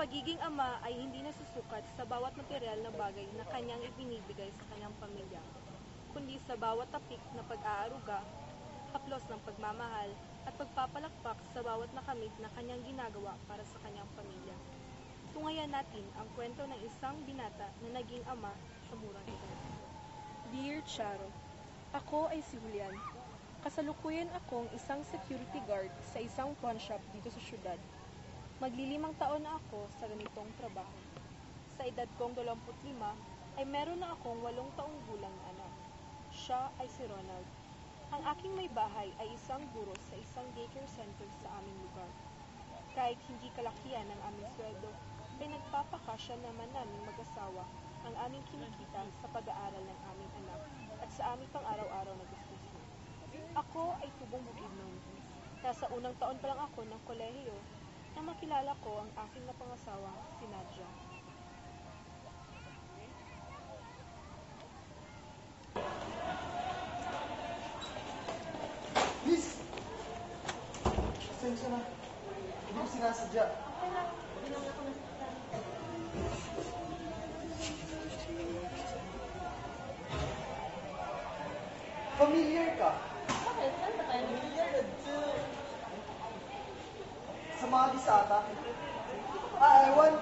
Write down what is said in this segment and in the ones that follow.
pagiging ama ay hindi nasusukat sa bawat materyal na bagay na kanyang ibinibigay sa kanyang pamilya, kundi sa bawat tapik na pag-aaruga, haplos ng pagmamahal, at pagpapalakpak sa bawat nakamit na kanyang ginagawa para sa kanyang pamilya. Tungayan natin ang kwento ng isang binata na naging ama sa murang edad. Dear Charo, ako ay si Julian. Kasalukuyan akong isang security guard sa isang pawn shop dito sa syudad. Maglilimang taon na ako sa ganitong trabaho. Sa edad kong 25 ay meron na akong 8 taong gulang na anak. Siya ay si Ronald. Ang aking may bahay ay isang guro sa isang daycare center sa aming lugar. Kahit hindi kalakihan ang aming sweldo, ay nagpapakasya naman naming mag-asawa ang aming kinikita sa pag-aaral ng aming anak at sa aming pang-araw-araw na gustusin. Ako ay tubong bukid noon. Nasa unang taon pa lang ako ng kolehiyo na makilala ko ang aking napangasawa, si Nadia. Miss! Pasensya na. Hindi ko sinasadya. Okay lang. Hindi naman ako nasaktan. Familiar ka? Bakit? Saan ba tayo? Familiar na sa mga bisata. Ewan.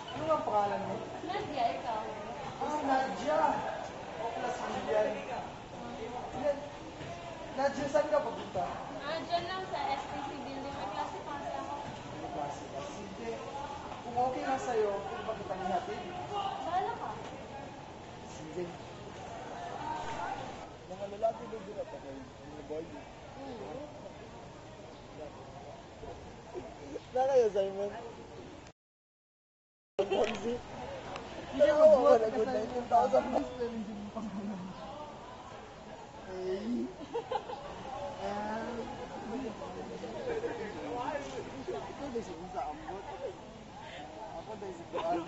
Ano nga ang pangalan mo? Nadia, ikaw. Nadia. O plus Julian. Nadia, saan ka papunta? Diyan lang sa SPC building. May klase pa ako. Ano klase ka? Sige. Kung okay na sa'yo, kung bakit ang ihatid? Bahala ka. Sige. Mga lalaki na din at ako yung boy. Na kayo, Simon? Bonzi? Hindi ako wala good na 10,000 mas na rin yung pangalan. Hey. Ito na si Unsa Ambot. Ako na si Kuan.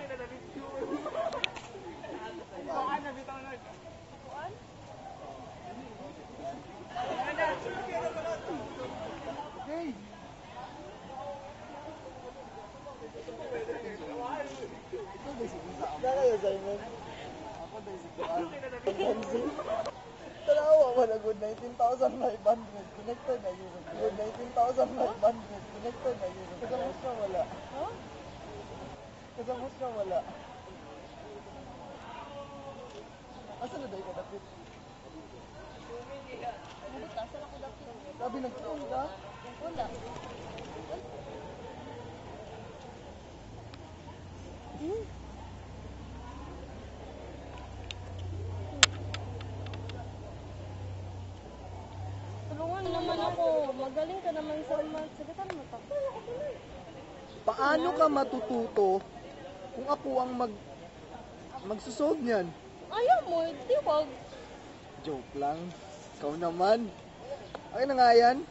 Kuan na bitaw na. Kuan? Hey! Na kayo, Simon? Ako na si Kuan. Bonzi? Tanawa mo na good 19,500. Connected na yun. Good 19,500. Connected na yun. Kasamos ka wala. Huh? Kasamos ka wala. Asa na dahi ka dapit? Saan ako dati? Sabi nagtuon ka? Wala. Tulungan naman ako. Magaling ka naman sa math. Sabitan mo to. Paano ka matututo kung ako ang magsusolve niyan? Ayaw mo. Di wag. Joke lang. Ikaw naman. Ay na nga yan.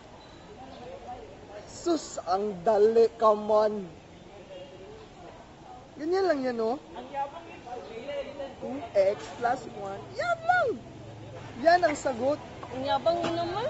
Sus, ang dali, come on. Ganyan lang yan, oh. 2x plus 1. Yan lang. Yan ang sagot. Ang yabang mo naman.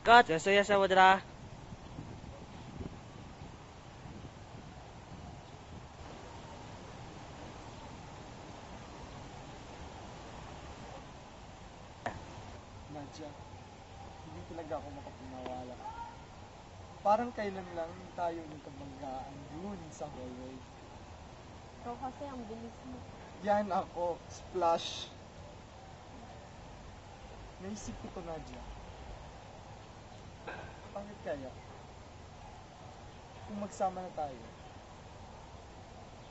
Cut! Susuya sa mudra. Nadja, hindi talaga ako makapaniwala. Parang kailan lang tayo nagkabanggaan dun sa hallway. Ikaw kasi ang bilis mo. Yan ako, splash. Naisip ko to, Nadja. Bakit kaya? Kung magsama na tayo.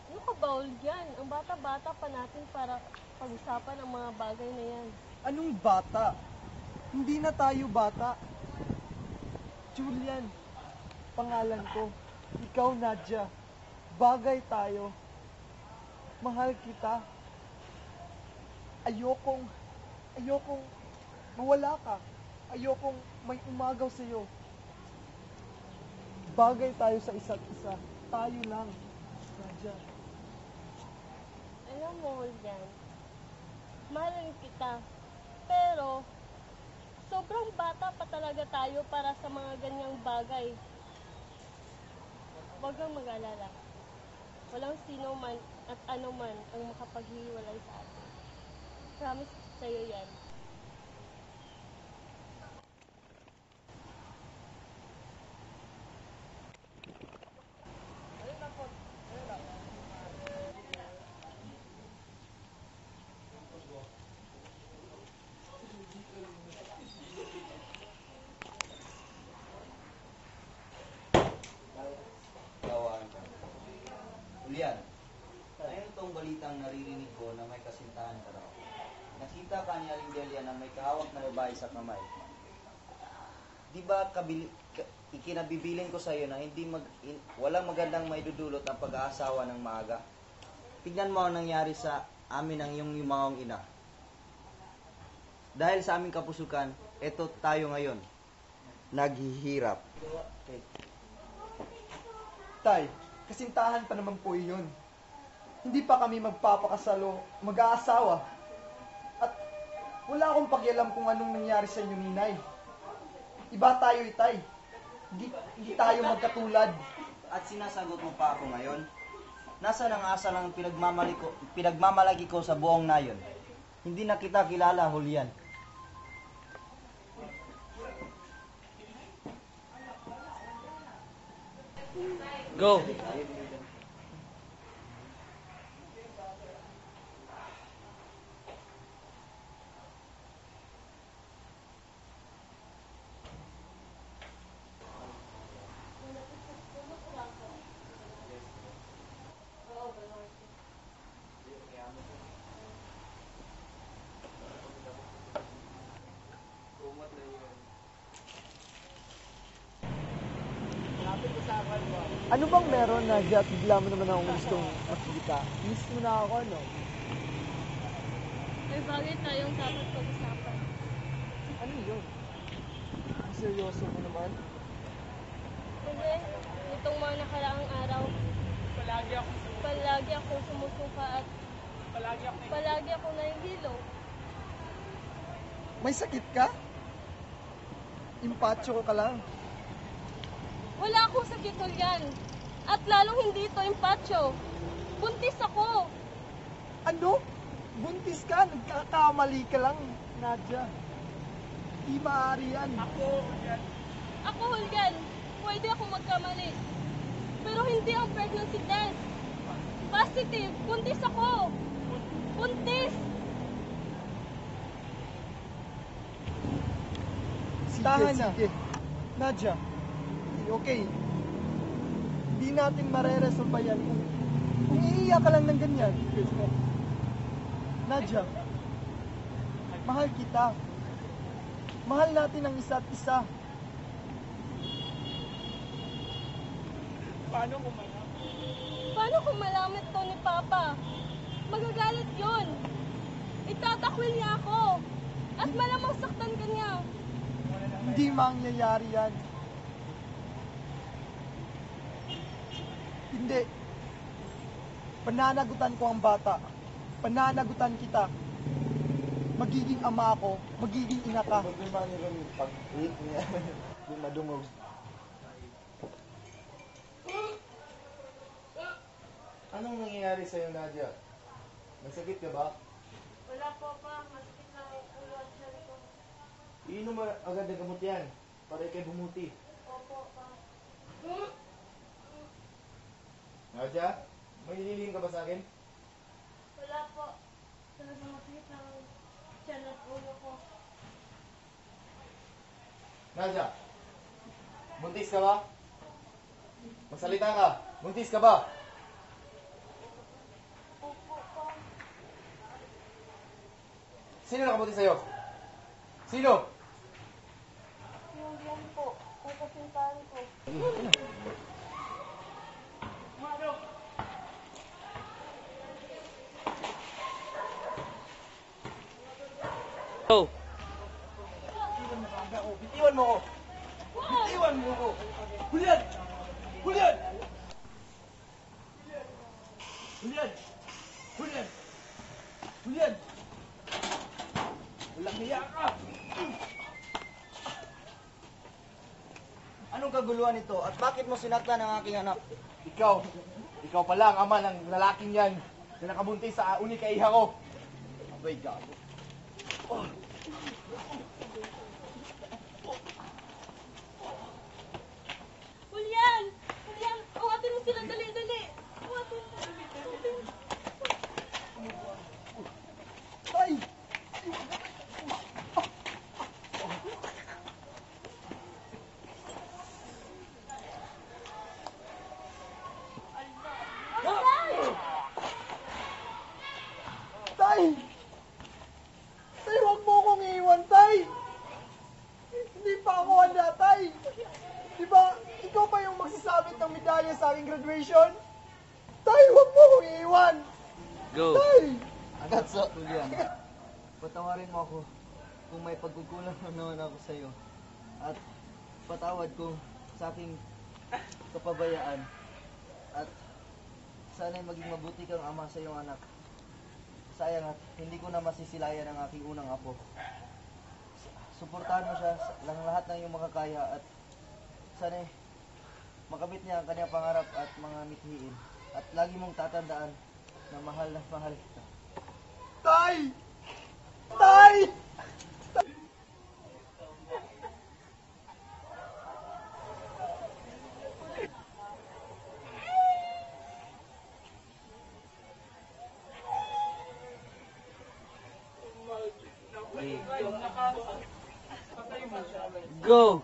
Ano ka ba, yan? Ang bata-bata pa natin para pag-usapan ang mga bagay na yan. Anong bata? Hindi na tayo bata. Julian, pangalan ko. Ikaw, Nadja. Bagay tayo. Mahal kita. Ayokong mawala ka. Ayokong may umagaw sa'yo. Bagay tayo sa isa't isa. Tayo lang. Nadja. Alam mo, yan. Mahal kita. Pero, sobrang bata pa talaga tayo para sa mga ganyang bagay. Huwag kang mag-alala. Walang sino man at ano man ang makapaghiwalay sa atin. Promise sa'yo yan. Julian, ngayon itong balitang naririnig ko na may kasintahan ka raw. Nakita ka ni Aling Delia na may kahawak na babae sa kamay. Di ba ikinabibiling ko sa iyo na walang magandang maidudulot ang pag-aasawa ng maaga? Tignan mo ang nangyari sa amin ng iyong yumawang ina. Dahil sa aming kapusukan, eto tayo ngayon. Naghihirap. Tay, kasintahan pa naman po yun. Hindi pa kami magpapakasalo, mag-aasawa. At wala akong pakialam kung anong nangyari sa inyo, Ninay. Iba tayo, Itay. Hindi tayo magkatulad. At sinasagot mo pa ako ngayon? Nasa ang asa lang pinagmamalaki ko sa buong nayon. Hindi na kita kilala, Julian. Go! Ano bang meron, Nadja, at bigla mo naman akong gustong makita? Miss mo na ako, ano? May bagay tayong dapat pag-usapan. Ano yun? Ang seryoso mo naman? Kasi, itong mga nakaraang araw, palagi ako sumusuka at palagi ako nahihilo. May sakit ka? Impatso ka lang. Wala akong sakit, Julian. At lalong hindi ito impatso. Buntis ako. Ano? Buntis ka? Nagkakamali ka lang, Nadja. Di maaari yan. Ako, Julian. Pwede ako magkamali. Pero hindi ang pregnancy test. Positive. Buntis ako. Buntis. Sige. Nadja, okay. Hindi natin mareresolve yan kung iiyak ka lang ng ganyan. Nadja, mahal kita. Mahal natin ang isa't isa. Paano kung malaman to ni Papa? Magagalit yun. Itatakwil niya ako. At malamang saktan ka niya. Hindi mangyayari yan. Hindi. Pananagutan ko ang bata. Pananagutan kita. magiging ama ako, magiging ina ka. Problema nila yung pag-rate niya. Yung madungog. Anong nangyayari sa'yo, Nadia? Nagsakit ka ba? Wala po pa, masakit na ang ulo at tiyan ko. Iinom mo agad ng gamot yan para ikay bumuti. Opo pa. Nadia, may hihilingin ka ba sa akin? Wala po. Talagang masakit na ang tiyan at ulo ko. Nadia, buntis ka ba? Magsalita ka, buntis ka ba? Opo pa. Sino nakabuti sa'yo? Sino? Yung yan po, ang kasintahan ko. Go. Bitiwan mo ko! Bitiwan mo ko! Hulian! Hulian! Hulian! Hulian! Hulian! Walang hiya ka! Anong kaguluhan ito? At bakit mo sinaktan ang aking anak? Ikaw pala ang ama ng lalaking yan na nakabuntis sa uni kaiha ko. Abay, gago. Julian! Julian! Awatin mo sila! Dali! Dali! Awatin mo! Ay! Tay! Tay, huwag mo akong iiwan, Tay! Hindi pa ako handa, Tay! Di ba, ikaw pa yung magsasabit ng medalya sa aking graduation? Tay, huwag mo akong iiwan! Go. Tay! Agatso, Julian. Patawarin mo ako kung may pagkukulang na naman ako sa iyo. At patawad ko sa aking kapabayaan. At sana'y maging mabuti kang ama sa iyong anak. Sayang at hindi ko na masisilayan ang aking unang apo. Suportahan mo siya sa lahat ng iyong makakaya at sana'y makamit niya ang kanyang pangarap at mga mithiin. At lagi mong tatandaan na mahal kita. Tay! Tay! Go.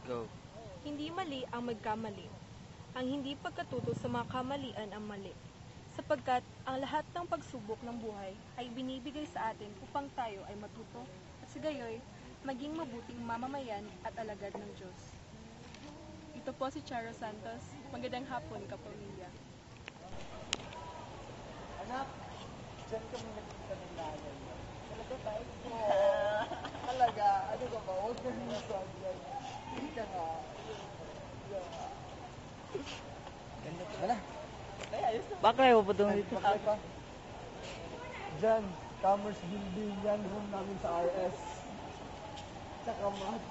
Go. Hindi mali ang magkamali. Ang hindi pagkatuto sa mga kamalian ang mali. Sapagkat ang lahat ng pagsubok ng buhay ay binibigay sa atin upang tayo ay matuto at sa gayoy maging mabuting mamamayan at alagad ng Diyos. Ito po si Charo Santos. Magandang hapon, kapamilya. Anak, dyan kami nakita ng nanay. Talaga tayo? Talaga, ano ka ba? Huwag ka nang nasagyan. Hindi ka nga. Ganda ka na. Bakit ayaw mo dito? Bakit pa? Dyan, Commerce Building, yan room namin sa RS. Tsaka mat.